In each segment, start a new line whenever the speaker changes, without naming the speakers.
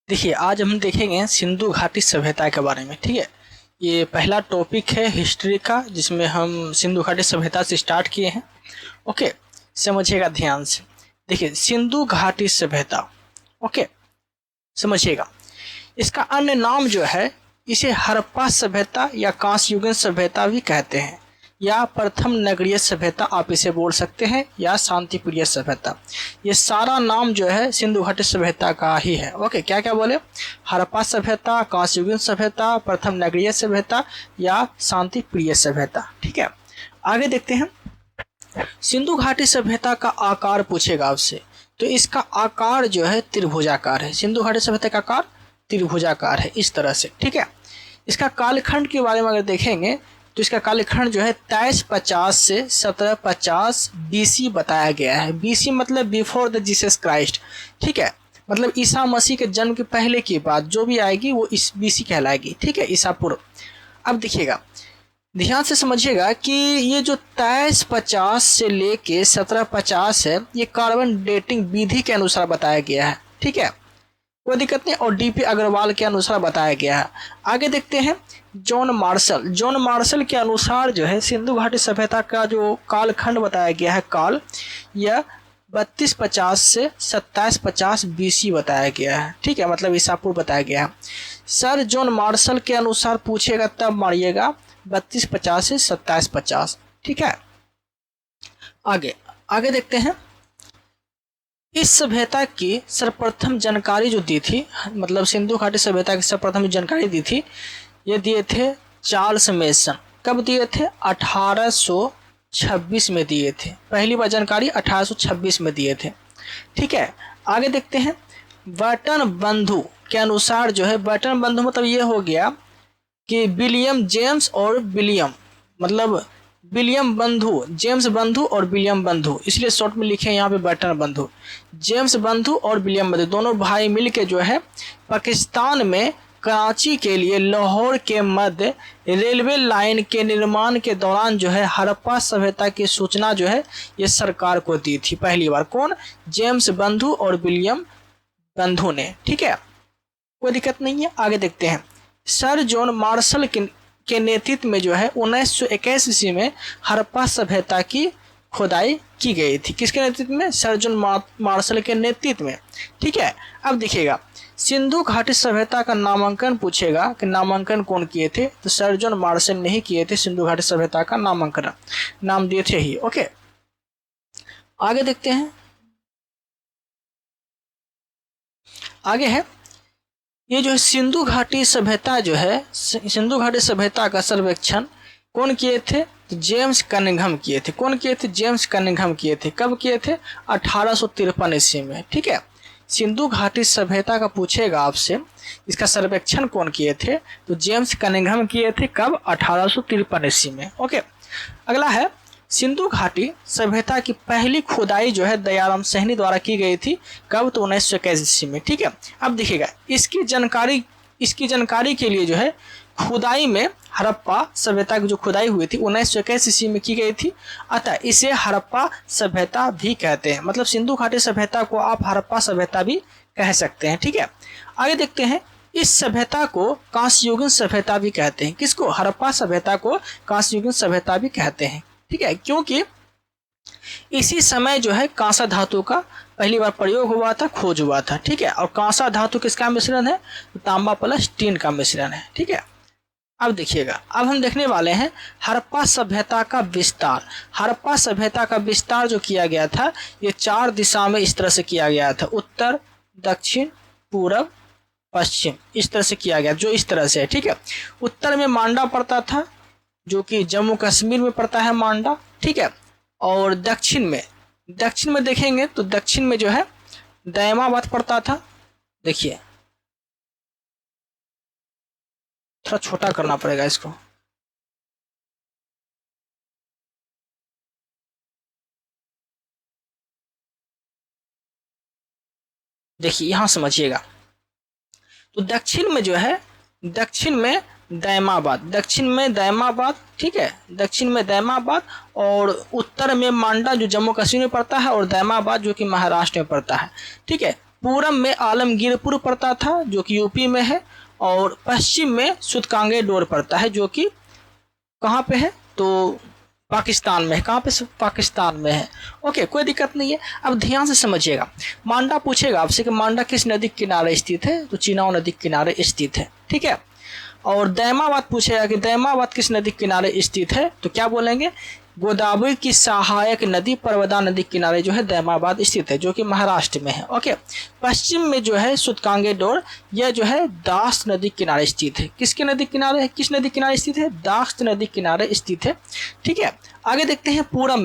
देखिए, आज हम देखेंगे सिंधु घाटी सभ्यता के बारे में। ठीक है, ये पहला टॉपिक है हिस्ट्री का, जिसमें हम सिंधु घाटी सभ्यता से स्टार्ट किए हैं। ओके, समझिएगा ध्यान से। देखिए, सिंधु घाटी सभ्यता, ओके, समझिएगा। इसका अन्य नाम जो है, इसे हड़प्पा सभ्यता या कांस्य युगीन सभ्यता भी कहते हैं, या प्रथम नगरीय सभ्यता आप इसे बोल सकते हैं, या शांतिप्रिय सभ्यता। ये सारा नाम जो है सिंधु घाटी सभ्यता का ही है। ओके, क्या क्या बोले? हड़प्पा सभ्यता, कांस्य युगीन सभ्यता, प्रथम नगरीय सभ्यता या शांतिप्रिय सभ्यता। ठीक है, आगे देखते हैं। सिंधु घाटी सभ्यता का आकार पूछेगा आपसे, तो इसका आकार जो है त्रिभुजाकार है। सिंधु घाटी सभ्यता का आकार त्रिभुजाकार है, इस तरह से। ठीक है, इसका कालखंड के बारे में अगर देखेंगे तो इसका कालखंड जो है 2350 से 1750 बीसी बताया गया है। बीसी मतलब बिफोर द जीसस क्राइस्ट। ठीक है, मतलब ईसा मसीह के जन्म के पहले की बात जो भी आएगी वो इस बीसी कहलाएगी। ठीक है, ईसा पूर्व। अब देखिएगा, ध्यान से समझिएगा कि ये जो 2350 से लेके 1750 है, ये कार्बन डेटिंग विधि के अनुसार बताया गया है। ठीक है, कोई दिक्कत नहीं, और डीपी अग्रवाल के अनुसार बताया गया है। आगे देखते हैं, जॉन मार्शल के अनुसार जो है सिंधु घाटी सभ्यता का जो कालखंड बताया गया है, काल, यह 3250 से 2750 बीसी बताया गया है। ठीक है, मतलब ईसा पूर्व बताया गया है। सर जॉन मार्शल के अनुसार पूछेगा तब मारिएगा 3250 से 2750। ठीक है, आगे देखते हैं। इस सभ्यता की सर्वप्रथम जानकारी जो दी थी, मतलब सिंधु घाटी सभ्यता की सर्वप्रथम जानकारी दी थी, ये दिए थे चार्ल्स मेसन। कब दिए थे? 1826 में दिए थे। पहली बार जानकारी 1826 में दिए थे। ठीक है, आगे देखते हैं। बर्टन बंधु के अनुसार जो है, बर्टन बंधु मतलब ये हो गया कि विलियम जेम्स और विलियम, मतलब विलियम बंधु, जेम्स बंधु और विलियम बंधु, इसलिए शॉर्ट में लिखे यहाँ पे बर्टन बंधु। जेम्स बंधु और विलियम बंधु दोनों भाई मिलके जो है पाकिस्तान में कराची के लिए लाहौर के मध्य रेलवे लाइन के निर्माण के दौरान जो है हड़प्पा सभ्यता की सूचना जो है ये सरकार को दी थी पहली बार। कौन? जेम्स बंधु और विलियम बंधु ने। ठीक है, कोई दिक्कत नहीं है। आगे देखते हैं। सर जॉन मार्शल के नेतृत्व में जो है 1921 ईस्वी में हड़प्पा सभ्यता की खुदाई की गई थी। किसके नेतृत्व में? सर जॉन मार्शल के नेतृत्व में। ठीक है, अब देखिएगा, सिंधु घाटी सभ्यता का नामांकन पूछेगा कि नामांकन कौन किए थे, तो सर जॉन मार्शल ने ही किए थे। सिंधु घाटी सभ्यता का नामांकन, नाम दिए थे ही। ओके, आगे देखते हैं। आगे है, ये जो सिंधु घाटी सभ्यता जो है, सिंधु घाटी सभ्यता का सर्वेक्षण कौन किए थे? तो जेम्स कनिंघम किए थे। कौन किए थे? जेम्स कनिंघम किए थे। कब किए थे? 1853 ईस्वी में। ठीक है, सिंधु घाटी सभ्यता का पूछेगा आपसे, इसका सर्वेक्षण कौन किए थे? तो जेम्स कनिंघम किए थे। कब? 1853 ईस्वी में। ओके, अगला है, सिंधु घाटी सभ्यता की पहली खुदाई जो है दयाराम सहनी द्वारा की गई थी। कब? तो 1921 ईस्वी में। ठीक है, अब देखिएगा, इसकी जानकारी के लिए जो है खुदाई में हड़प्पा सभ्यता की जो खुदाई हुई थी 1921 ईस्वी में की गई थी, अतः इसे हड़प्पा सभ्यता भी कहते हैं। मतलब सिंधु घाटी सभ्यता को आप हड़प्पा सभ्यता भी कह सकते हैं। ठीक है, आगे देखते हैं। इस सभ्यता को कांस्य युगीन सभ्यता भी कहते हैं। किसको? हड़प्पा सभ्यता को कांस्य युगीन सभ्यता भी कहते हैं। ठीक है, क्योंकि इसी समय जो है कांसा धातु का पहली बार प्रयोग हुआ था, खोज हुआ था। ठीक है, और कांसा धातु किसका मिश्रण है? तांबा प्लस टीन का मिश्रण है। ठीक है, अब देखिएगा, अब हम देखने वाले हैं हड़प्पा सभ्यता का विस्तार। हड़प्पा सभ्यता का विस्तार जो किया गया था, ये 4 दिशा में इस तरह से किया गया था, उत्तर, दक्षिण, पूरब, पश्चिम, इस तरह से किया गया, जो इस तरह से है। ठीक है, उत्तर में मांडा पड़ता था, जो कि जम्मू कश्मीर में पड़ता है मांडा। ठीक है, और दक्षिण में देखेंगे तो दक्षिण में जो है दयामाबाद पड़ता था। देखिए, थोड़ा छोटा करना पड़ेगा इसको। देखिए, यहां समझिएगा, तो दक्षिण में जो है, दक्षिण में दयामाबाद। ठीक है, दक्षिण में दयामाबाद, और उत्तर में मांडा जो जम्मू कश्मीर में पड़ता है, और दयामाबाद जो कि महाराष्ट्र में पड़ता है। ठीक है, पूरब में आलमगीरपुर पड़ता था जो कि यूपी में है, और पश्चिम में सूतकांगेडोर पड़ता है जो कि कहाँ पे है, तो पाकिस्तान में है। कहाँ पे? पाकिस्तान में है। ओके, कोई दिक्कत नहीं है। अब ध्यान से समझिएगा, मांडा पूछेगा आपसे कि मांडा किस नदी के किनारे स्थित है, तो चिनाब नदी के किनारे स्थित है, ठीक है। और दैमाबाद पूछेगा कि दैमाबाद किस नदी के किनारे स्थित है, तो क्या बोलेंगे, गोदावरी की सहायक नदी परवदा नदी के किनारे जो है दैमाबाद स्थित है जो कि महाराष्ट्र में है। ओके, पश्चिम में जो है सूतकांगेडोर, यह जो है दास्त नदी किनारे स्थित है। किसके नदी किनारे है, किस नदी किनारे स्थित है, दास्त नदी किनारे स्थित है, ठीक है। आगे देखते हैं पूरब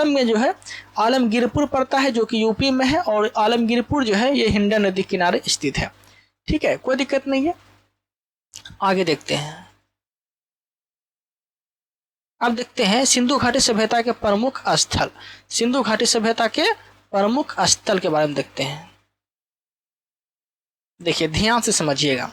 में जो है आलमगीरपुर पड़ता है जो कि यूपी में है, और आलमगीरपुर जो है ये हिंडन नदी किनारे स्थित है, ठीक है, कोई दिक्कत नहीं है। आगे देखते हैं, अब देखते हैं सिंधु घाटी सभ्यता के प्रमुख स्थल, सिंधु घाटी सभ्यता के प्रमुख स्थल के बारे में देखते हैं। देखिए ध्यान से समझिएगा,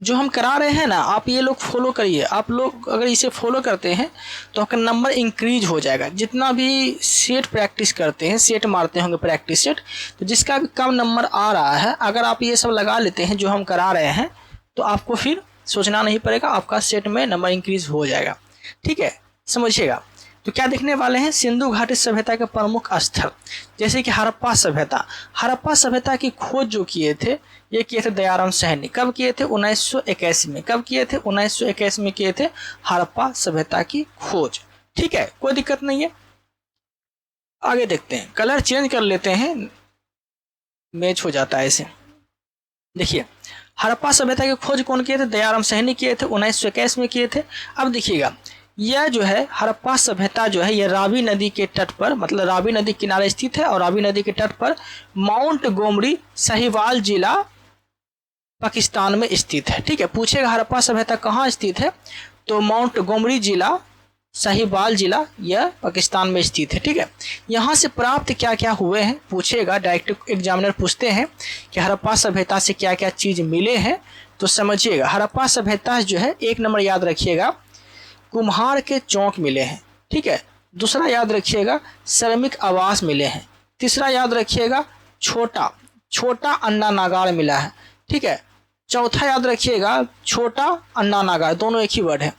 जो हम करा रहे हैं ना, आप ये लोग फॉलो करिए। आप लोग अगर इसे फॉलो करते हैं तो आपका नंबर इंक्रीज हो जाएगा। जितना भी सेट प्रैक्टिस करते हैं, सेट मारते होंगे प्रैक्टिस सेट, तो जिसका भी कम नंबर आ रहा है, अगर आप ये सब लगा लेते हैं जो हम करा रहे हैं, तो आपको फिर सोचना नहीं पड़ेगा, आपका सेट में नंबर इंक्रीज हो जाएगा, ठीक है, समझिएगा। तो क्या देखने वाले हैं, सिंधु घाटी सभ्यता के प्रमुख स्थल, जैसे कि हड़प्पा सभ्यता। हड़प्पा सभ्यता की खोज जो किए थे, ये किए थे दयाराम सहनी। कब किए थे, 1981 में। कब किए थे, 1981 में किए थे हड़प्पा सभ्यता की खोज, ठीक है, कोई दिक्कत नहीं है। आगे देखते हैं, कलर चेंज कर लेते हैं, मैच हो जाता है ऐसे। देखिए हड़प्पा सभ्यता की खोज कौन किए थे, दयाराम सहनी किए थे, 1921 में किए थे। अब देखिएगा, यह जो है हड़प्पा सभ्यता जो है, यह रावी नदी के तट पर, मतलब रावी नदी किनारे स्थित है, और रावी नदी के तट पर माउंट गोमरी साहिवाल जिला पाकिस्तान में स्थित है, ठीक है। पूछेगा हड़प्पा सभ्यता कहाँ स्थित है, तो माउंट गोमरी जिला साहिवाल जिला यह पाकिस्तान में स्थित है, ठीक है। यहाँ से प्राप्त क्या क्या हुए हैं पूछेगा, डायरेक्ट एग्जामिनर पूछते हैं कि हड़प्पा सभ्यता से क्या क्या चीज़ मिले हैं, तो समझिएगा हड़प्पा सभ्यता जो है, एक नंबर याद रखिएगा, कुम्हार के चौक मिले हैं, ठीक है। दूसरा याद रखिएगा, श्रमिक आवास मिले हैं। तीसरा याद रखिएगा, छोटा अन्ना नागार मिला है, ठीक है। चौथा याद रखिएगा, छोटा अन्ना नागार, दोनों एक ही वर्ड है।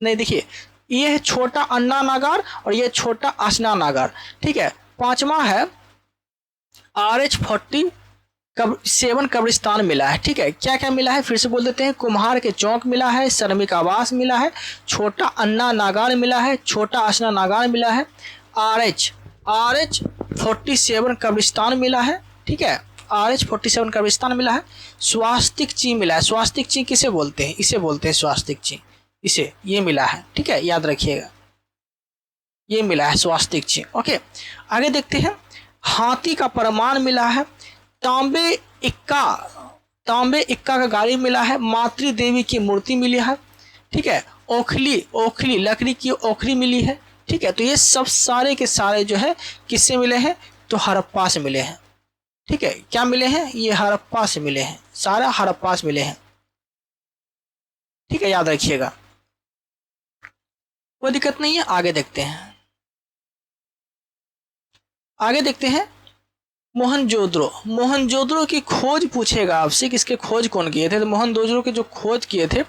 नहीं, देखिए ये है छोटा अन्ना नागार और ये छोटा आसना नागार, ठीक है। पांचवा है RH47 कब्रिस्तान मिला है, ठीक है। क्या क्या मिला है फिर से बोल देते हैं, कुम्हार के चौक मिला है, श्रमिक आवास मिला है, छोटा अन्ना नागार मिला है, छोटा आसना नागार मिला है, RH47 कब्रिस्तान मिला है, ठीक है, RH47 कब्रिस्तान मिला है। स्वास्तिक चिन्ह मिला है। स्वास्तिक चिन्ह किसे बोलते हैं, इसे बोलते हैं स्वास्तिक चिन्ह, इसे, ये मिला है, ठीक है, याद रखिएगा, ये मिला है स्वास्तिक चिन्ह। ओके, आगे देखते हैं, हाथी का प्रमाण मिला है, तांबे इक्का का गाड़ी मिला है, मातृ देवी की मूर्ति मिली है, ठीक है, ओखली लकड़ी की ओखली मिली है, ठीक है। तो ये सब सारे के सारे जो है किससे मिले हैं, तो हड़प्पा से मिले हैं, ठीक है। क्या मिले हैं, ये हड़प्पा से मिले हैं, सारा हड़प्पा से मिले हैं, ठीक है, याद रखिएगा, कोई दिक्कत नहीं है। आगे देखते हैं, मोहनजोदड़ो की खोज पूछेगा आपसे, किसके खोज कौन किए थे, तो मोहनजोदड़ो के जो खोज किए थे,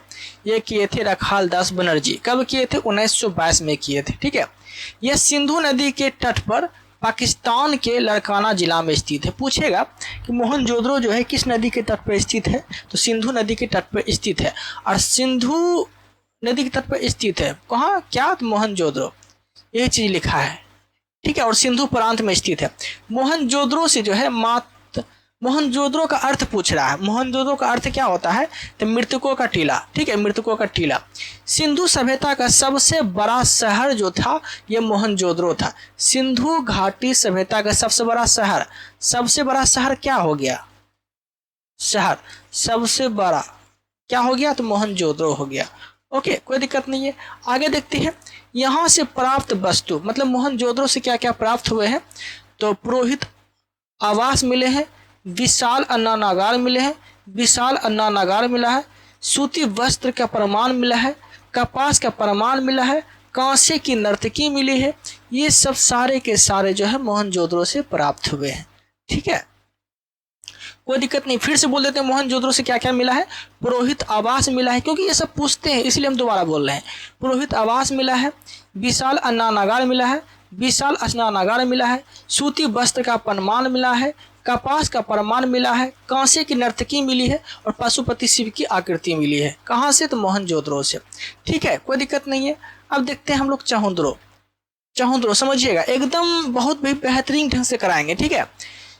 ये किए थे रखाल दास बनर्जी। कब किए थे, 1922 में किए थे, ठीक है। यह सिंधु नदी के तट पर पाकिस्तान के लड़काना जिला में स्थित है। पूछेगा कि मोहनजोदड़ो जो है किस नदी के तट पर स्थित है, तो सिंधु नदी के तट पर स्थित है। और सिंधु नदी के तट पर स्थित है कहाँ, क्या, तो मोहनजोदड़ो, यही चीज लिखा है, ठीक है, और सिंधु प्रांत में स्थित है। मोहनजोदड़ो से जो है मोहनजोदड़ो का अर्थ पूछ रहा है। मोहनजोदड़ो का अर्थ क्या होता है, तो मृतकों का टीला, ठीक है, मृतकों का टीला। सिंधु सभ्यता का सबसे बड़ा शहर जो था, यह मोहनजोदड़ो था। सिंधु घाटी सभ्यता का सबसे बड़ा शहर क्या हो गया, शहर सबसे बड़ा क्या हो गया, तो मोहनजोदड़ो हो गया। ओके, कोई दिक्कत नहीं है। आगे देखते हैं, यहाँ से प्राप्त वस्तु, मतलब मोहनजोदड़ो से क्या क्या प्राप्त हुए हैं, तो पुरोहित आवास मिले हैं, विशाल अन्ना नागार मिले हैं, विशाल अन्ना नागार मिला है, सूती वस्त्र का प्रमाण मिला है, कपास का प्रमाण मिला है, कांसे की नर्तकी मिली है। ये सब सारे के सारे जो है मोहनजोदड़ो से प्राप्त हुए हैं, ठीक है, कोई दिक्कत नहीं। फिर से बोल देते हैं मोहनजोदड़ो से क्या क्या मिला है। पुरोहित आवास मिला है, क्योंकि ये सब पूछते हैं इसलिए हम दोबारा बोल रहे हैं। पुरोहित आवास मिला है, विशाल अन्नानागार मिला है, विशाल स्नानागार मिला है, सूती वस्त्र का प्रमाण मिला है, कपास का प्रमाण मिला है, कांसे की नर्तकी मिली है और पशुपति शिव की आकृति मिली है। कहाँ से? तो मोहनजोदड़ो से। ठीक है, कोई दिक्कत नहीं है। अब देखते हैं हम लोग चहुंद्रो। चहुंद्रो समझिएगा, एकदम बहुत भी बेहतरीन ढंग से कराएंगे। ठीक है,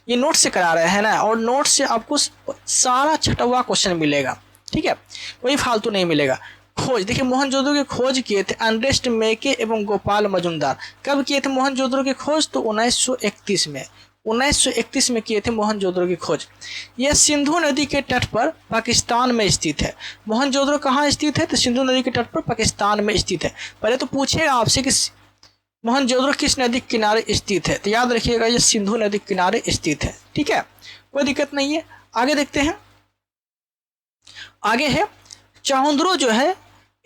ये नोट से करा रहे हैं ना, और नोट से आपको सारा छठवा क्वेश्चन मिलेगा। ठीक है, कोई फालतू नहीं मिलेगा। खोज देखिए, मोहनजोदड़ो की खोज किए थे अर्नेस्ट मेके एवं गोपाल मजुमदार। कब किए थे मोहनजोदड़ो की खोज? तो 1931 में। 1931 में किए थे मोहनजोदड़ो की खोज। यह सिंधु नदी के तट पर पाकिस्तान में स्थित है। मोहनजोदड़ो कहाँ स्थित है? तो सिंधु नदी के तट पर पाकिस्तान में स्थित है। पहले तो पूछेगा आपसे कि मोहनजोदड़ो किस नदी के किनारे स्थित है, तो याद रखिएगा ये सिंधु नदी के किनारे स्थित है। ठीक है, कोई दिक्कत नहीं है। आगे देखते हैं। आगे है चहुंद्रो जो है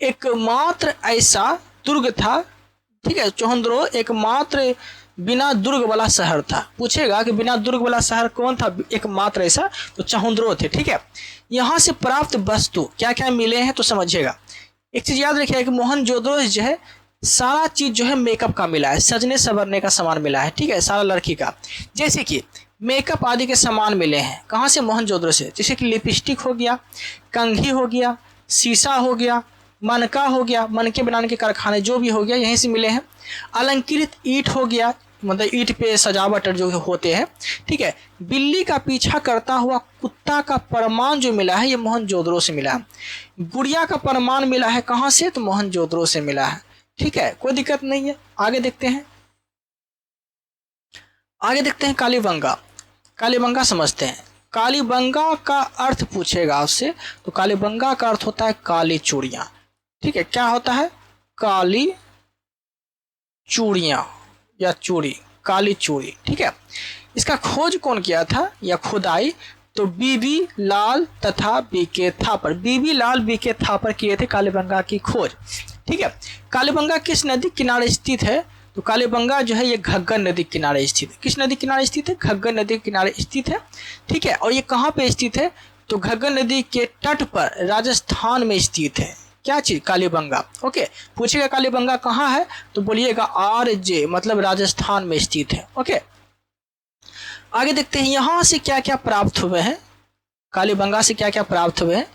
एकमात्र ऐसा दुर्ग था। ठीक है, चहुंद्रो एकमात्र बिना दुर्ग वाला शहर था। पूछेगा कि बिना दुर्ग वाला शहर कौन था एकमात्र ऐसा, तो चहुंद्रो थे। ठीक है, यहाँ से प्राप्त वस्तु क्या क्या मिले हैं तो समझिएगा। एक चीज याद रखिएगा कि मोहनजोदड़ो जो है सारा चीज जो है मेकअप का मिला है, सजने संवरने का सामान मिला है। ठीक है, सारा लड़की का, जैसे कि मेकअप आदि के सामान मिले हैं। कहाँ से? मोहनजोदड़ो से। जैसे कि लिपस्टिक हो गया, कंघी हो गया, शीशा हो गया, मनका हो गया, मनके बनाने के कारखाने जो भी हो गया यहीं से मिले हैं। अलंकृत ईंट हो गया, मतलब ईंट पे सजावट जो होते हैं। ठीक है, बिल्ली का पीछा करता हुआ कुत्ता का प्रमाण जो मिला है ये मोहनजोदड़ो से मिला है। गुड़िया का प्रमाण मिला है कहाँ से? तो मोहनजोदड़ो से मिला है। ठीक है, कोई दिक्कत नहीं है। आगे देखते हैं। आगे देखते हैं कालीबंगा। कालीबंगा समझते हैं। कालीबंगा का अर्थ पूछेगा आपसे, तो कालीबंगा का अर्थ होता है काली चूड़ियां। ठीक है, क्या होता है? काली चूड़ियां या चूड़ी, काली चूड़ी। ठीक है, इसका खोज कौन किया था या खुदाई? तो बीबी लाल तथा बीके थापर। बीबी लाल बीके थापर किए थे कालीबंगा की खोज। ठीक है, कालीबंगा किस नदी किनारे स्थित है? तो कालीबंगा जो है ये घग्गर नदी किनारे स्थित है। किस नदी किनारे स्थित है? घग्गर नदी किनारे स्थित है। ठीक है, और ये कहाँ पे स्थित है? तो घग्गर नदी के तट पर राजस्थान में स्थित है। क्या चीज? कालीबंगा। ओके, पूछेगा कालीबंगा कहाँ है तो बोलिएगा RJ, मतलब राजस्थान में स्थित है। ओके, आगे देखते हैं यहाँ से क्या क्या प्राप्त हुए हैं। कालीबंगा से क्या क्या प्राप्त हुए हैं?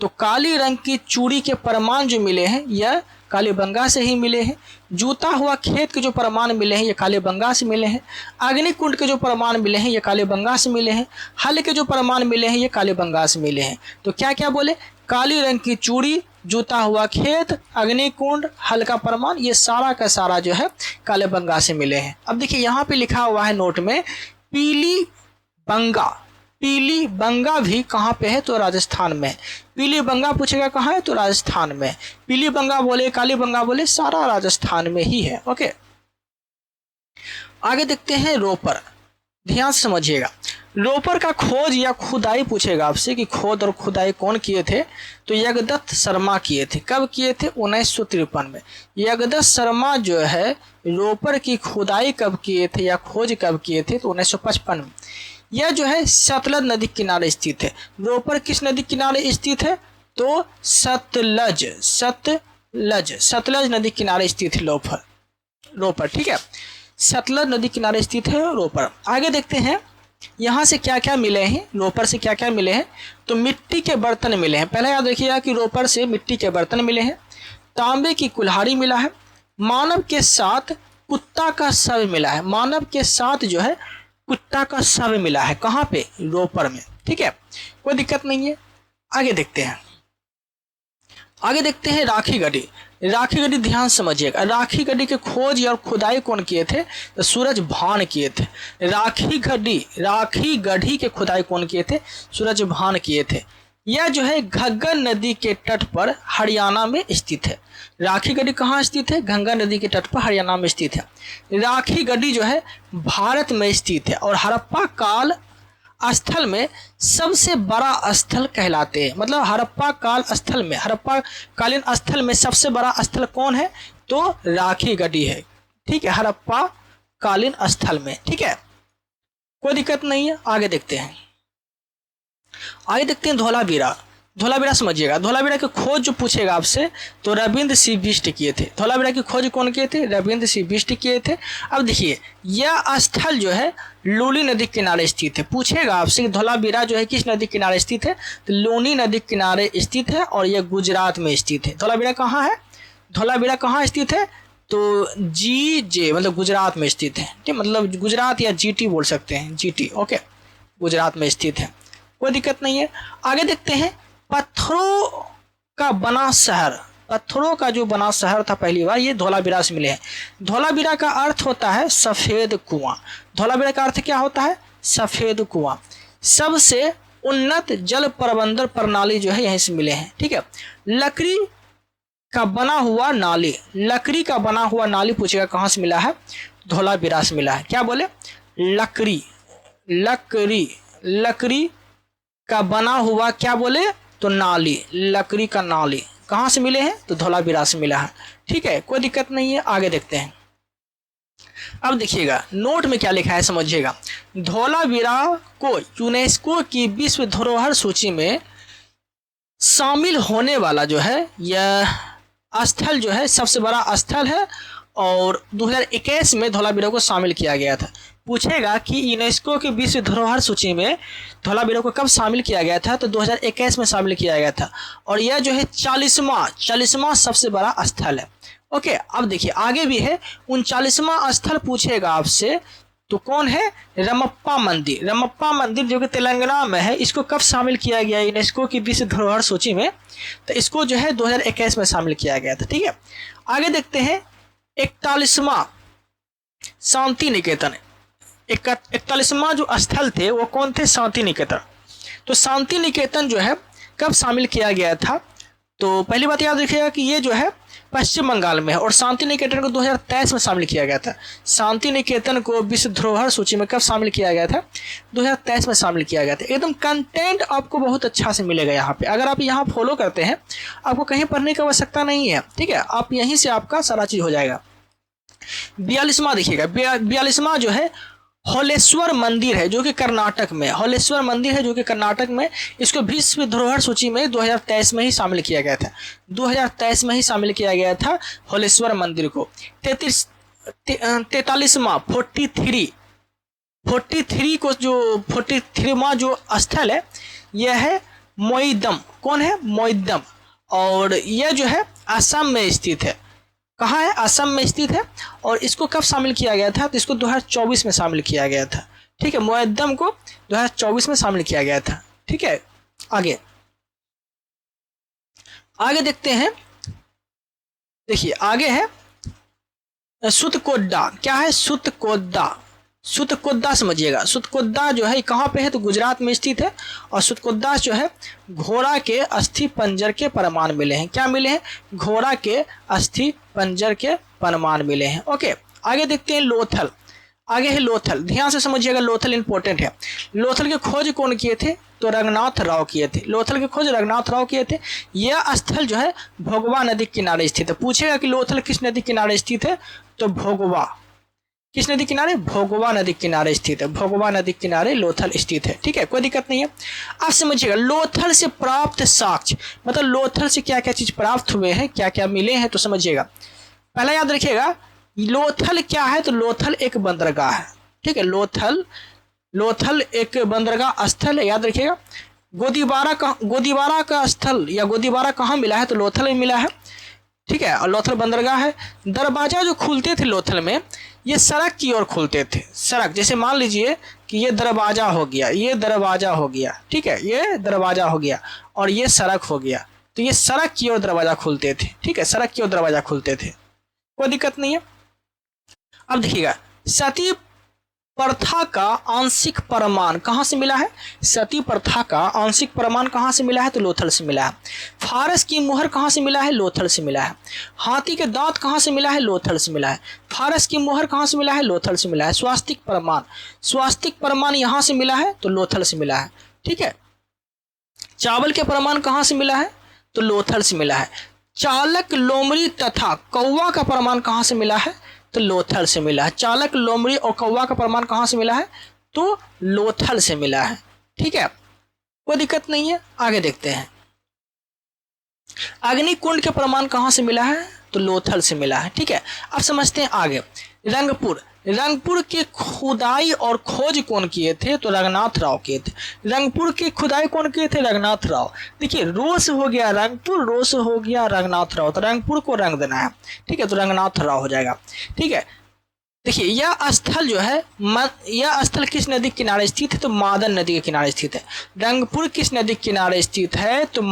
तो काली रंग की चूड़ी के प्रमाण जो मिले हैं यह कालीबंगा से ही मिले हैं। जूता हुआ खेत के जो प्रमाण मिले हैं ये कालीबंगा से मिले हैं। अग्निकुंड के जो प्रमाण मिले हैं ये कालीबंगा से मिले हैं। हल के जो प्रमाण मिले हैं ये कालीबंगा से मिले हैं। तो क्या क्या बोले? काली रंग की चूड़ी, जूता हुआ खेत, अग्निकुंड, हल का प्रमाण, ये सारा का सारा जो है कालीबंगा से मिले हैं। अब देखिए यहाँ पे लिखा हुआ है नोट में पीली बंगा। पीली बंगा भी कहाँ पे है? तो राजस्थान में। पीली बंगा पूछेगा कहाँ है? तो राजस्थान में। पीली बंगा बोले, काली बंगा बोले, सारा राजस्थान में ही है। ओके, आगे देखते हैं रोपर। ध्यान से समझिएगा, रोपर का खोज या खुदाई पूछेगा आपसे कि खोद और खुदाई कौन किए थे? तो यज्ञदत्त शर्मा किए थे। कब किए थे? 1953 में। यज्ञदत्त शर्मा जो है रोपर की खुदाई कब किए थे या खोज कब किए थे? तो 1955 में। यह जो है सतलज नदी किनारे स्थित है। रोपर किस नदी किनारे स्थित है? तो सतलज। सतलज नदी किनारे स्थित है रोपर। ठीक है, सतलज नदी किनारे स्थित है रोपर। आगे देखते हैं यहाँ से क्या क्या मिले हैं। रोपर से क्या क्या मिले हैं? तो मिट्टी के बर्तन मिले हैं। पहले याद रखिएगा कि रोपर से मिट्टी के बर्तन मिले हैं। तांबे की कुल्हाड़ी मिला है। मानव के साथ कुत्ता का शव मिला है। मानव के साथ जो है कुत्ता का शव मिला है। कहाँ पे? रोपर में। ठीक है, कोई दिक्कत नहीं है। आगे देखते हैं। आगे देखते हैं राखी गढ़ी। राखी गढ़ी ध्यान समझिएगा। राखी गढ़ी के खोज और खुदाई कौन किए थे? तो सूरज भान किए थे। राखी गढ़ी के खुदाई कौन किए थे? सूरज भान किए थे। यह जो है घग्गर नदी के तट पर हरियाणा में स्थित है। राखी गढ़ी कहाँ स्थित है? घग्गर नदी के तट पर हरियाणा में स्थित है। राखी गढ़ी जो है भारत में स्थित है और हड़प्पा काल स्थल में सबसे बड़ा स्थल कहलाते हैं। मतलब हड़प्पा काल स्थल में, हड़प्पा कालीन स्थल में सबसे बड़ा स्थल कौन है? तो राखी गढ़ी है। ठीक है, हड़प्पा कालीन स्थल में। ठीक है, कोई दिक्कत नहीं है। आगे देखते हैं, आगे देखते हैं धोलावीरा। धोलावीरा समझिएगा, धोलावीरा की खोज जो पूछेगा आपसे तो रविंद्र सी बिष्ट किए थे। धोलावीरा की खोज कौन किए थे? रविंद्र सी बिष्ट किए थे। अब देखिए यह स्थल जो है लूनी नदी के किनारे स्थित है। पूछेगा आपसे कि धोलावीरा जो है किस नदी के किनारे स्थित है, तो लूनी नदी के किनारे स्थित है और यह गुजरात में स्थित है। धोलावीरा कहाँ है? धोलावीरा कहाँ स्थित है? तो GJ मतलब गुजरात में स्थित है, ठीक, मतलब गुजरात या GT बोल सकते हैं, GT, ओके, गुजरात में स्थित है, कोई दिक्कत नहीं है। आगे देखते हैं पत्थरों का बना शहर। पत्थरों का जो बना शहर था पहली बार, ये धोलावीरा से मिले हैं। धोलावीरा का अर्थ होता है सफेद कुआं। धोलावीरा का अर्थ क्या होता है? सफेद कुआं। सबसे उन्नत जल प्रबंधन प्रणाली जो है यहीं से मिले हैं, ठीक है। लकड़ी का बना हुआ नाली, लकड़ी का बना हुआ नाली पूछेगा कहाँ से मिला है? धोलावीरा से मिला है। क्या बोले? लकड़ी, लकड़ी, लकड़ी का बना हुआ क्या बोले? तो नाली, लकड़ी का नाली कहाँ से मिले हैं? तो धोलावीरा से मिला है, ठीक है, कोई दिक्कत नहीं है। आगे देखते हैं। अब देखिएगा नोट में क्या लिखा है समझिएगा। धोलावीरा को यूनेस्को की विश्व धरोहर सूची में शामिल होने वाला जो है यह स्थल जो है सबसे बड़ा स्थल है और 2021 में धोलावीरा को शामिल किया गया था। पूछेगा कि यूनेस्को की विश्व धरोहर सूची में धोलावीरा को कब शामिल किया गया था? तो 2021 में शामिल किया गया था और यह जो है 40वां सबसे बड़ा स्थल है। ओके, अब देखिए आगे भी है, 39वां स्थल पूछेगा आपसे तो कौन है? रमप्पा मंदिर। रमप्पा मंदिर जो कि तेलंगाना में है, इसको कब शामिल किया गया यूनेस्को की विश्व धरोहर सूची में? तो इसको जो है 2021 में शामिल किया गया था, ठीक है। आगे देखते हैं 41वां शांति निकेतन। 41वां जो स्थल थे वो कौन थे? शांति निकेतन। तो शांति निकेतन जो है कब शामिल किया गया था? तो पहली बात याद रखिएगा कि ये जो है पश्चिम बंगाल में है और शांति निकेतन को 2023 में शामिल किया गया था। शांति निकेतन को विश्व धरोहर सूची में कब शामिल किया गया था? 2023 में शामिल किया गया था। एकदम कंटेंट आपको बहुत अच्छा से मिलेगा यहाँ पे। अगर आप यहाँ फॉलो करते हैं आपको कहीं पढ़ने की आवश्यकता नहीं है, ठीक है, आप यहीं से आपका सारा चीज हो जाएगा। 42वां देखिएगा, 42वां जो है हॉलेश्वर मंदिर है जो कि कर्नाटक में, हॉलेश्वर मंदिर है जो कि कर्नाटक में, इसको विश्व धरोहर सूची में 2023 में ही शामिल किया गया था। 2023 में ही शामिल किया गया था हॉलेश्वर मंदिर को। 43वां 43 को जो 43वां जो स्थल है यह है मोइदम। कौन है? मोइदम। और यह जो है असम में स्थित है। कहाँ है? असम में स्थित है। और इसको कब शामिल किया गया था? तो इसको 2024 में शामिल किया गया था, ठीक है। मोइदम को 2024 में शामिल किया गया था, ठीक है। आगे देखते हैं। देखिए आगे है सुतकोड्डा। क्या है? सुतकोड्डा। सुतकोड्डा समझिएगा। सुतकोड्डा जो है कहाँ पे है? तो गुजरात में स्थित है। और सुतकोड्डा जो है घोड़ा के अस्थि पंजर के प्रमाण मिले हैं। क्या मिले हैं? घोड़ा के अस्थि पंजर के प्रमाण मिले हैं। ओके, आगे देखते हैं लोथल। आगे है लोथल, ध्यान से समझिएगा, लोथल इंपॉर्टेंट है। लोथल की खोज कौन किए थे? तो रघुनाथ राव किए थे। लोथल की खोज रघुनाथ राव किए थे। यह स्थल जो है भोगवा नदी के किनारे स्थित है। पूछेगा कि लोथल किस नदी के किनारे स्थित है? तो भोगवा। किस नदी किनारे? भोगवा नदी किनारे स्थित है। भोगवा नदी किनारे लोथल स्थित है, ठीक है, कोई दिक्कत नहीं है। आप समझिएगा लोथल से प्राप्त साक्ष्य, मतलब लोथल से क्या क्या चीज प्राप्त हुए हैं, क्या क्या मिले हैं, तो समझिएगा। पहला याद रखिएगा लोथल क्या है? तो लोथल एक बंदरगाह है, ठीक है। लोथल एक बंदरगाह स्थल है, याद रखिएगा। गोदीवारा का स्थल या गोदीवारा कहाँ मिला है? तो लोथल में मिला है, ठीक है। और लोथल बंदरगाह है। दरवाजा जो खुलते थे लोथल में ये सड़क की ओर खुलते थे। सड़क, जैसे मान लीजिए कि ये दरवाजा हो गया, ये दरवाजा हो गया, ठीक है, ये दरवाजा हो गया और ये सड़क हो गया, तो ये सड़क की ओर दरवाजा खुलते थे, ठीक है, सड़क की ओर दरवाजा खुलते थे, कोई दिक्कत नहीं है। अब देखिएगा सती प्रथा का आंशिक प्रमाण कहाँ से मिला है? सती प्रथा का आंशिक प्रमाण कहाँ से मिला है? तो लोथल से मिला है। फारस की मुहर कहाँ से मिला है? लोथल से मिला है। हाथी के दांत कहाँ से मिला है? लोथल से मिला है। फारस की मुहर कहाँ से मिला है? लोथल से मिला है। स्वास्तिक प्रमाण यहाँ से मिला है, तो लोथल से मिला है, ठीक है। चावल के प्रमाण कहाँ से मिला है? तो लोथल से मिला है। चालक, लोमड़ी तथा कौवा का प्रमाण कहाँ से मिला है? तो लोथल से मिला है। चालक, लोमड़ी और कौवा का प्रमाण कहाँ से मिला है? तो लोथल से मिला है, ठीक है, कोई दिक्कत नहीं है। आगे देखते हैं, अग्निकुंड के प्रमाण कहाँ से मिला है, तो लोथल से मिला है, ठीक है। अब समझते हैं आगे, रंगपुर, रंगपुर की खुदाई और खोज कौन किए थे, तो रंगनाथ राव किए थे। रंगपुर की खुदाई कौन किए थे, रंगनाथ राव। देखिए रोस हो गया रंगपुर, रोस हो गया रंगनाथ राव, तो रंगपुर को रंग देना है, ठीक है, तो रंगनाथ राव हो जाएगा, ठीक है। देखिए यह स्थल जो है, यह स्थल किस नदी के किनारे स्थित है, तो मादर नदी के किनारे स्थित है। रंगपुर किस नदी के किनारे स्थित है, तो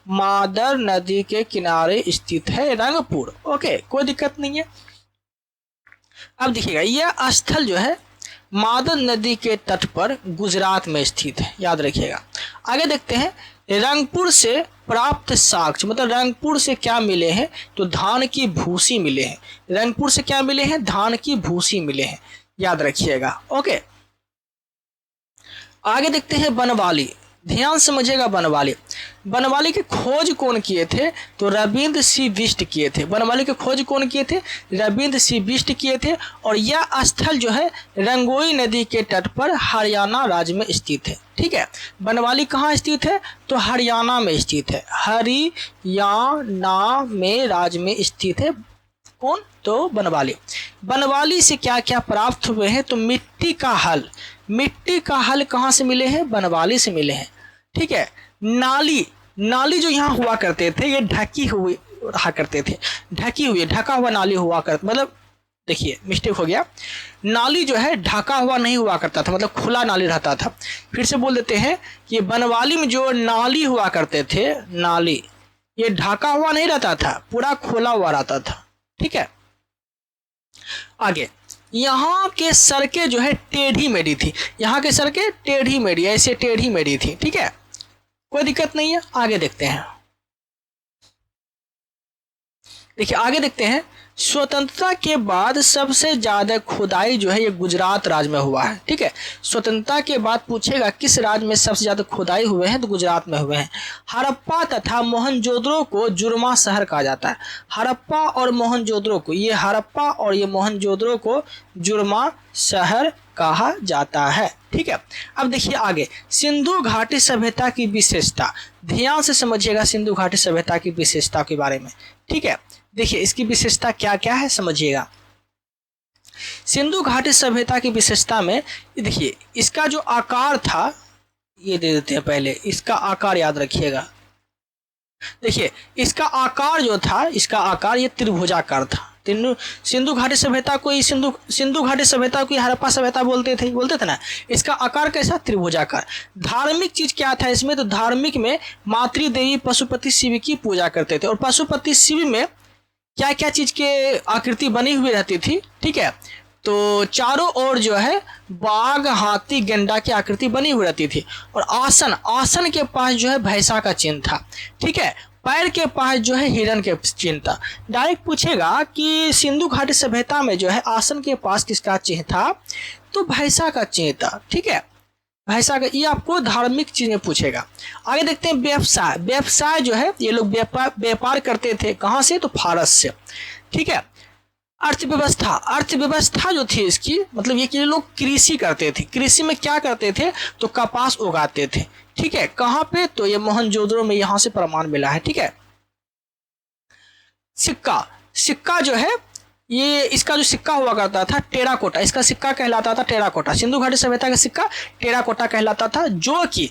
मादर नदी के किनारे स्थित है रंगपुर, ओके, कोई दिक्कत नहीं है। अब देखिएगा यह स्थल जो है मादर नदी के तट पर गुजरात में स्थित है, याद रखिएगा। आगे देखते हैं, रंगपुर से प्राप्त साक्ष्य, मतलब रंगपुर से क्या मिले हैं, तो धान की भूसी मिले हैं। रंगपुर से क्या मिले हैं, धान की भूसी मिले हैं, याद रखिएगा, ओके। आगे देखते हैं बनवाली, ध्यान समझिएगा। बनवाली की खोज कौन किए थे, तो रविंद्र सिंह बिष्ट किए थे। बनवाली की खोज कौन किए थे, रविंद्र सिंह बिष्ट किए थे। और यह स्थल जो है रंगोई नदी के तट पर हरियाणा राज्य में स्थित है, ठीक है। बनवाली कहाँ स्थित है, तो हरियाणा में स्थित है, हरियाणा में राज्य में स्थित है कौन, तो बनवाली से क्या क्या प्राप्त हुए हैं, तो मिट्टी का हल कहाँ से मिले हैं, बनवाली से मिले हैं, ठीक है। नाली जो यहाँ हुआ करते थे, ये ढका हुआ नाली हुआ करता, मतलब देखिए मिस्टेक हो गया, नाली जो है ढका हुआ नहीं हुआ करता था, मतलब खुला नाली रहता था। फिर से बोल देते हैं कि बनवाली में जो नाली हुआ करते थे, नाली ये ढका हुआ नहीं रहता था, पूरा खुला हुआ रहता था, ठीक है। आगे, यहाँ के सड़कें जो है टेढ़ी मेढ़ी थी, यहाँ के सड़कें टेढ़ी मेढ़ी, ऐसे टेढ़ी मेढ़ी थी, ठीक है, कोई दिक्कत नहीं है। आगे देखते हैं, देखिए आगे देखते हैं, स्वतंत्रता के बाद सबसे ज्यादा खुदाई जो है ये गुजरात राज्य में हुआ है, ठीक है। स्वतंत्रता के बाद पूछेगा किस राज्य में सबसे ज्यादा खुदाई हुए हैं, तो गुजरात में हुए हैं। हड़प्पा तथा मोहनजोदड़ो को जुर्मा शहर कहा जाता है। हड़प्पा और मोहनजोदड़ो को, ये हड़प्पा और ये मोहनजोदड़ो को जुर्मा शहर कहा जाता है, ठीक है। अब देखिए आगे, सिंधु घाटी सभ्यता की विशेषता, ध्यान से समझिएगा सिंधु घाटी सभ्यता की विशेषता के बारे में, ठीक है। देखिए इसकी विशेषता क्या क्या है समझिएगा। सिंधु घाटी सभ्यता की विशेषता में देखिए इसका जो आकार था, ये दे देते हैं पहले, इसका आकार याद रखिएगा। देखिए इसका आकार जो था, इसका आकार ये त्रिभुजाकार था। सिंधु घाटी सभ्यता को सिंधु घाटी सभ्यता को हड़प्पा सभ्यता बोलते थे ना। इसका आकार कैसा, त्रिभुजाकार। धार्मिक चीज क्या था इसमें, तो धार्मिक में मातृ देवी पशुपति शिव की पूजा करते थे, और पशुपति शिव में क्या क्या चीज के आकृति बनी हुई रहती थी, ठीक है। तो चारों ओर जो है बाघ, हाथी, गेंडा की आकृति बनी हुई रहती थी, और आसन के पास जो है भैंसा का चिन्ह था, ठीक है। पैर के पास जो है हिरण के चिन्ह था। डायरेक्ट पूछेगा कि सिंधु घाटी सभ्यता में जो है आसन के पास किसका चिन्ह था, तो भैंसा का चिन्ह था, ठीक है, भैंसा का। ये आपको धार्मिक चीजें पूछेगा। आगे देखते हैं व्यवसाय जो है ये लोग व्यापार करते थे, कहाँ से, तो फारस से, ठीक है। अर्थव्यवस्था जो थी इसकी, मतलब ये कि लोग कृषि करते थे। कृषि में क्या करते थे, तो कपास उगाते थे, ठीक है। कहाँ पे, तो ये मोहनजोदड़ो में यहाँ से प्रमाण मिला है, ठीक है। सिक्का जो है ये, इसका जो सिक्का हुआ करता था टेराकोटा, इसका सिक्का कहलाता था टेराकोटा। सिंधु घाटी सभ्यता का सिक्का टेराकोटा कहलाता था, जो कि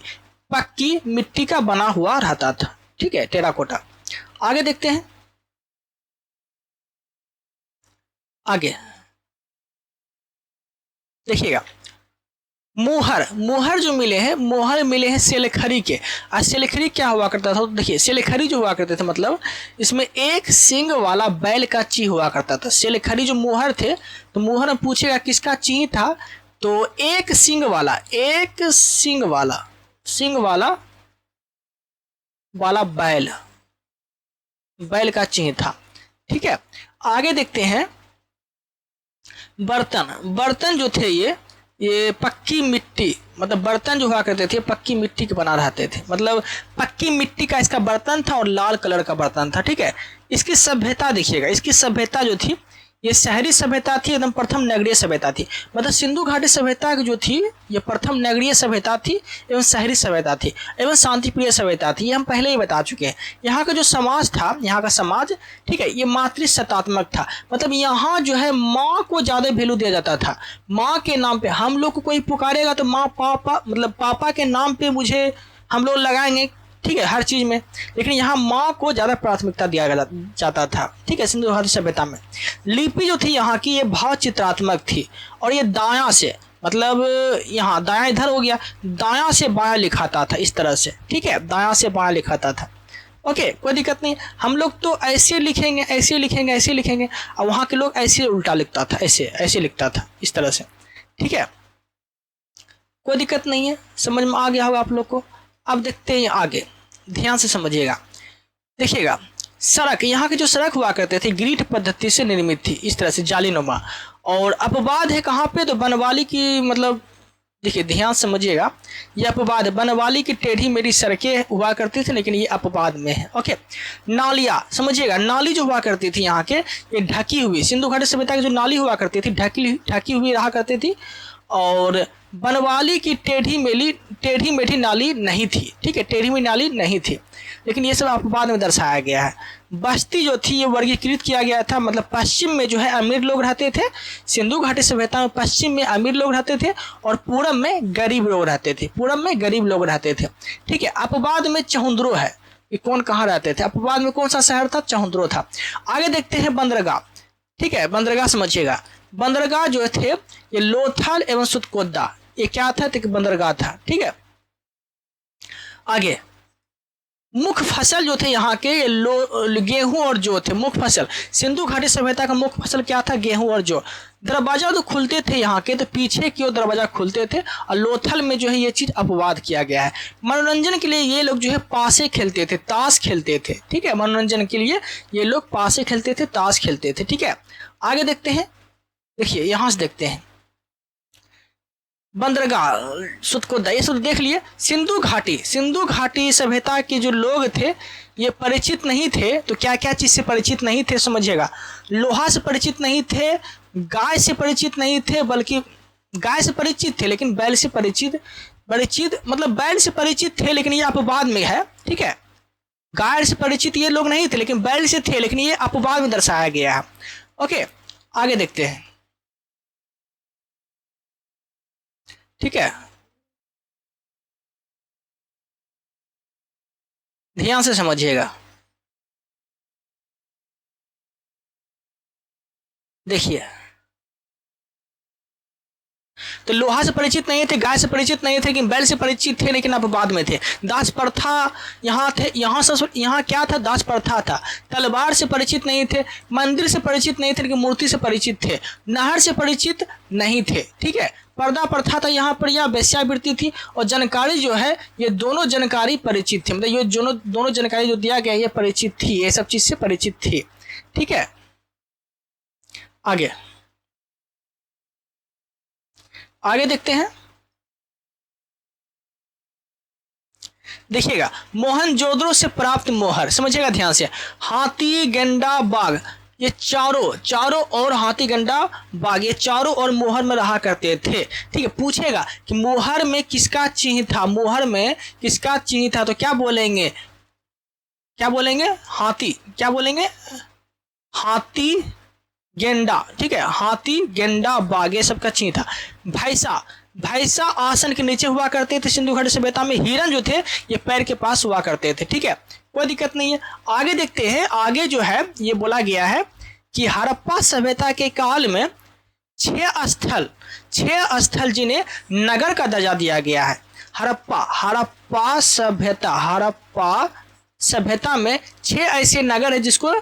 पक्की मिट्टी का बना हुआ रहता था, ठीक है, टेराकोटा। आगे देखते हैं, आगे देखिएगा, मोहर जो मिले हैं सेलखरी के। और सेलखरी क्या हुआ करता था, तो देखिए सेलखरी जो हुआ करते थे, मतलब इसमें एक सींग वाला बैल का ची हुआ करता था। सेलखरी जो मोहर थे, तो मोहर में पूछेगा किसका ची था, तो एक सींग वाला बैल का चिन्ह था, ठीक है। आगे देखते हैं, बर्तन जो थे ये पक्की मिट्टी, मतलब बर्तन जो हुआ करते थे पक्की मिट्टी के बना रहते थे, मतलब पक्की मिट्टी का इसका बर्तन था और लाल कलर का बर्तन था, ठीक है। इसकी सभ्यता देखिएगा, इसकी सभ्यता जो थी ये शहरी सभ्यता थी, एकदम प्रथम नगरीय सभ्यता थी। मतलब सिंधु घाटी सभ्यता जो थी ये प्रथम नगरीय सभ्यता थी एवं शहरी सभ्यता थी एवं शांतिप्रिय सभ्यता थी। ये हम पहले ही बता चुके हैं। यहाँ का जो समाज था, यहाँ का समाज, ठीक है, ये मातृसत्तात्मक था। मतलब यहाँ जो है माँ को ज़्यादा वैल्यू दिया जाता था। माँ के नाम पे हम लोग को कोई पुकारेगा तो माँ पापा, मतलब पापा के नाम पे मुझे हम लोग लगाएंगे, ठीक है, हर चीज़ में। लेकिन यहाँ माँ को ज़्यादा प्राथमिकता दिया जाता था, ठीक है, सिंधु घाटी सभ्यता में। लिपि जो थी यहाँ की ये भाव चित्रात्मक थी और ये दायां से, मतलब यहाँ दायां इधर हो गया, दायां से बायां लिखाता था इस तरह से, ठीक है, दायां से बायां लिखाता था। ओके, कोई दिक्कत नहीं। हम लोग तो ऐसे लिखेंगे, ऐसे लिखेंगे, ऐसे लिखेंगे, और वहाँ के लोग ऐसे उल्टा लिखता था, ऐसे ऐसे लिखता था इस तरह से, ठीक है, कोई दिक्कत नहीं है, समझ में आ गया होगा आप लोग को। अब देखते हैं आगे, ध्यान से समझिएगा। देखिएगा, सड़क, यहाँ की जो सड़क हुआ करते थे ग्रिड पद्धति से निर्मित थी, इस तरह से जालीनुमा। और अपवाद है कहाँ पे, तो बनवाली की, मतलब देखिए ध्यान समझिएगा, ये अपवाद, बनवाली की टेढ़ी मेढ़ी सड़कें हुआ करती थी, लेकिन ये अपवाद में है। ओके, नालियाँ समझिएगा, नाली जो हुआ करती थी यहाँ के, ये ढकी हुई, सिंधु घाटी सभ्यता की जो नाली हुआ करती थी ढकी हुई रहा करती थी। और बनवाली की टेढ़ी मेढ़ी नाली नहीं थी, ठीक है, टेढ़ी मेढ़ी नाली नहीं थी, लेकिन ये सब अपवाद में दर्शाया गया है। बस्ती जो थी ये वर्गीकृत किया गया था, मतलब पश्चिम में जो है अमीर लोग रहते थे, सिंधु घाटी सभ्यता में पश्चिम में अमीर लोग रहते थे और पूरब में गरीब लोग रहते थे, पूरब में गरीब लोग रहते थे, ठीक है। अपवाद में चहुंद्रो है, ये कौन कहाँ रहते थे, अपवाद में कौन सा शहर था, चहुंद्रो था। आगे देखते हैं बंदरगाह, ठीक है, बंदरगाह समझिएगा। बंदरगाह जो थे ये लोथल एवं सुतकोदा, ये क्या था, तो बंदरगाह था, ठीक है। आगे मुख्य फसल जो थे यहाँ के गेहूं और जौ थे, मुख्य फसल। सिंधु घाटी सभ्यता का मुख्य फसल क्या था, गेहूं और जौ। दरवाजा तो खुलते थे यहाँ के, तो पीछे की ओर दरवाजा खुलते थे, और लोथल में जो है ये चीज अपवाद किया गया है। मनोरंजन के लिए ये लोग जो है पासे खेलते थे, ताश खेलते थे, ठीक है, मनोरंजन के लिए ये लोग पासे खेलते थे, ताश खेलते थे, ठीक है। आगे देखते हैं, देखिए यहां से देखते हैं बंदरगाह, सुतकोदा, ये सब देख लिए। सिंधु घाटी सभ्यता के जो लोग थे ये परिचित नहीं थे, तो क्या क्या चीज से परिचित नहीं थे समझिएगा। लोहा से परिचित नहीं थे, गाय से परिचित नहीं थे, बल्कि गाय से परिचित थे लेकिन बैल से परिचित मतलब बैल से परिचित थे, लेकिन ये अपवाद में है, ठीक है। गाय से परिचित ये लोग नहीं थे लेकिन बैल से थे, लेकिन ये अपवाद में दर्शाया गया है। ओके, आगे देखते हैं, ठीक है, ध्यान से समझिएगा। देखिए, तो लोहा से परिचित नहीं थे, गाय से परिचित नहीं थे, लेकिन बैल से परिचित थे, लेकिन अपवाद में थे। दास प्रथा यहाँ थे, यहाँ क्या था, दास प्रथा था। तलवार से परिचित नहीं थे, मंदिर से परिचित नहीं थे, लेकिन मूर्ति से परिचित थे। नहर से परिचित नहीं थे, ठीक है। पर्दा प्रथा था यहाँ पर, यह वेश्यावृत्ति थी। और जानकारी जो है ये दोनों जानकारी परिचित थी, मतलब ये दोनों जानकारी जो दिया गया ये परिचित थी, ये सब चीज से परिचित थी, ठीक है। आगे देखते हैं, देखिएगा, मोहनजोदड़ो से प्राप्त मोहर, समझिएगा ध्यान से। हाथी गंडा बाघ, ये चारों और हाथी गंडा बाघ, ये चारों और मोहर में रहा करते थे, ठीक है। पूछेगा कि मोहर में किसका चिन्ह था, मोहर में किसका चिन्ह था, तो क्या बोलेंगे, हाथी, क्या बोलेंगे, हाथी गेंडा, ठीक है, हाथी गेंडा बाघ, ये सबका चिन्ह था। भैंसा आसन के नीचे हुआ करते थे सिंधु घाटी सभ्यता में। हिरन जो थे ये पैर के पास हुआ करते थे, ठीक है, कोई दिक्कत नहीं है। आगे देखते हैं, आगे जो है ये बोला गया है कि हड़प्पा सभ्यता के काल में 6 स्थल जिन्हें नगर का दर्जा दिया गया है। हड़प्पा सभ्यता में 6 ऐसे नगर है जिसको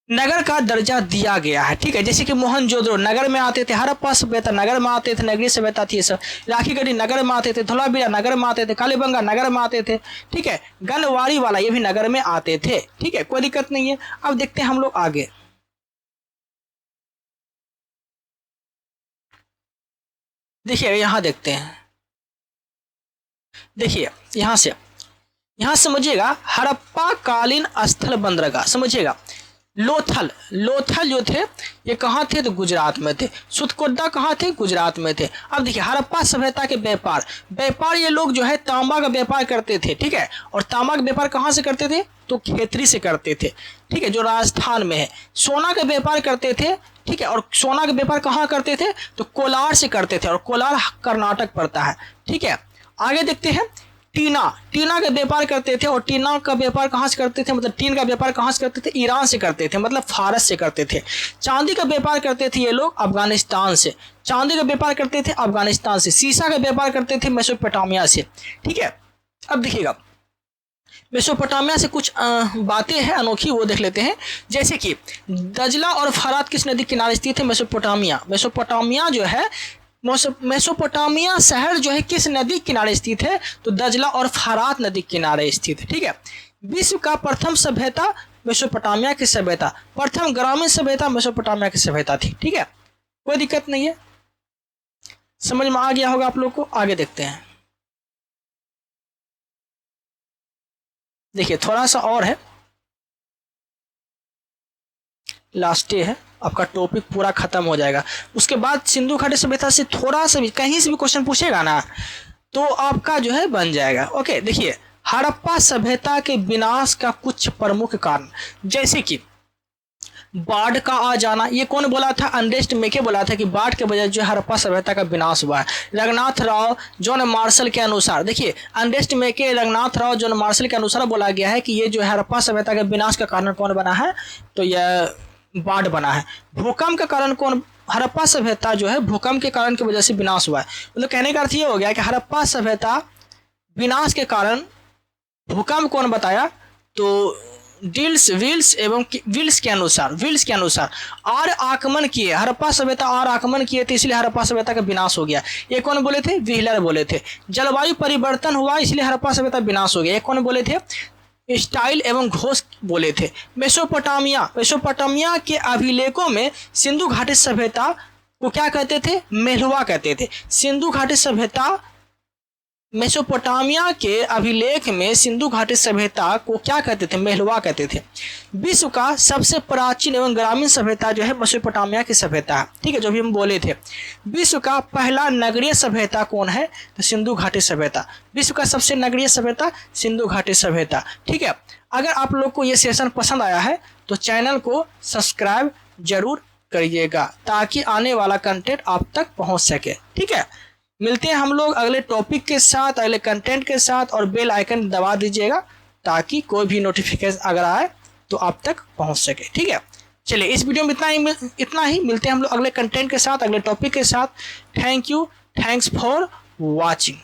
नगर का दर्जा दिया गया है, ठीक है। जैसे कि मोहनजोदड़ो नगर में आते थे, हड़प्पा सभ्यता नगर में आते थे, नगरीय सभ्यता थी ये सब। राखीगढ़ी नगर में आते थे, धोलावीरा नगर में आते थे, कालीबंगा नगर में आते थे, ठीक है। गनवाड़ी वाला ये भी नगर में आते थे, ठीक है, कोई दिक्कत नहीं है। अब देखते हैं हम लोग आगे, देखिए यहां देखते हैं, देखिए यहां समझिएगा, हड़प्पा कालीन स्थल बंदरगाह, समझिएगा। लोथल जो थे ये कहाँ थे, तो गुजरात में थे। सुतकोड्डा कहाँ थे, गुजरात में थे। अब देखिए हड़प्पा सभ्यता के व्यापार ये लोग जो है तांबा का व्यापार करते थे, ठीक है। और तांबा का व्यापार कहाँ से करते थे, तो खेतरी से करते थे, ठीक है, जो राजस्थान में है। सोना का व्यापार करते थे, ठीक है, और सोना का व्यापार कहाँ करते थे, तो कोलार से करते थे, और कोलार कर्नाटक पड़ता है, ठीक है। आगे देखते हैं टीना का व्यापार करते थे, और टीना का व्यापार कहाँ से करते थे, मतलब टीन का व्यापार कहाँ से करते थे, ईरान से करते थे, मतलब फारस से करते थे। चांदी का व्यापार करते थे ये लोग अफगानिस्तान से, चांदी का व्यापार करते थे अफगानिस्तान से। शीशा का व्यापार करते थे मेसोपोटामिया से, ठीक है। अब देखिएगा मेसोपोटामिया से कुछ बातें हैं अनोखी, वो देख लेते हैं। जैसे कि दजला और फरात किस नदी किनारे स्थित है, मेसोपोटामिया जो है, मेसोपोटामिया शहर जो है किस नदी किनारे स्थित है, तो दजला और फरात नदी किनारे स्थित है, ठीक है। विश्व का प्रथम सभ्यता मेसोपोटामिया की सभ्यता, प्रथम ग्रामीण सभ्यता मेसोपोटामिया की सभ्यता थी, ठीक है। कोई दिक्कत नहीं है, समझ में आ गया होगा आप लोग को। आगे देखते हैं, देखिए थोड़ा सा और है, लास्ट है, आपका टॉपिक पूरा खत्म हो जाएगा। उसके बाद सिंधु घाटी सभ्यता से थोड़ा सा भी कहीं से भी क्वेश्चन पूछेगा ना, तो आपका जो है बन जाएगा। ओके, देखिए हड़प्पा सभ्यता के विनाश का कुछ प्रमुख कारण, जैसे कि बाढ़ का आ जाना। ये कौन बोला था, अर्नेस्ट मेके बोला था कि बाढ़ के वजह जो हड़प्पा सभ्यता का विनाश हुआ है। रघुनाथ राव जॉन मार्शल के अनुसार, देखिए अर्नेस्ट मेके, रघुनाथ राव जॉन मार्शल के अनुसार बोला गया है कि ये जो हड़प्पा सभ्यता के विनाश का कारण कौन बना है, तो यह बाढ़ बना है। भूकंप का कारण कौन, हड़प्पा सभ्यता जो है भूकंप के कारण की वजह से विनाश हुआ है। मतलब कहने का अर्थ ये हो गया कि हड़प्पा सभ्यता विनाश के कारण भूकंप कौन बताया, तो विल्स के अनुसार आर आक्रमण किए, हड़प्पा सभ्यता आर आक्रमण किए थे, इसलिए हड़प्पा सभ्यता का विनाश हो गया। ये कौन बोले थे, व्हीलर बोले थे। जलवायु परिवर्तन हुआ इसलिए हड़प्पा सभ्यता विनाश हो गया, ये कौन बोले थे, स्टाइल एवं घोष बोले थे। मेसोपोटामिया के अभिलेखों में सिंधु घाटी सभ्यता को क्या कहते थे, मेहलवा कहते थे। सिंधु घाटी सभ्यता, मेसोपोटामिया के अभिलेख में सिंधु घाटी सभ्यता को क्या कहते थे, मेहलवा कहते थे। विश्व का सबसे प्राचीन एवं ग्रामीण सभ्यता जो है मेसोपोटामिया की सभ्यता है, ठीक है, जो भी हम बोले थे। विश्व का पहला नगरीय सभ्यता कौन है, तो सिंधु घाटी सभ्यता। विश्व का सबसे नगरीय सभ्यता सिंधु घाटी सभ्यता, ठीक है। अगर आप लोग को ये सेशन पसंद आया है तो चैनल को सब्सक्राइब जरूर करिएगा, ताकि आने वाला कंटेंट आप तक पहुंच सके, ठीक है। मिलते हैं हम लोग अगले टॉपिक के साथ, अगले कंटेंट के साथ, और बेल आइकन दबा दीजिएगा ताकि कोई भी नोटिफिकेशन अगर आए तो आप तक पहुंच सके, ठीक है। चलिए इस वीडियो में इतना ही। मिलते हैं हम लोग अगले कंटेंट के साथ, अगले टॉपिक के साथ। Thank you, thanks for watching.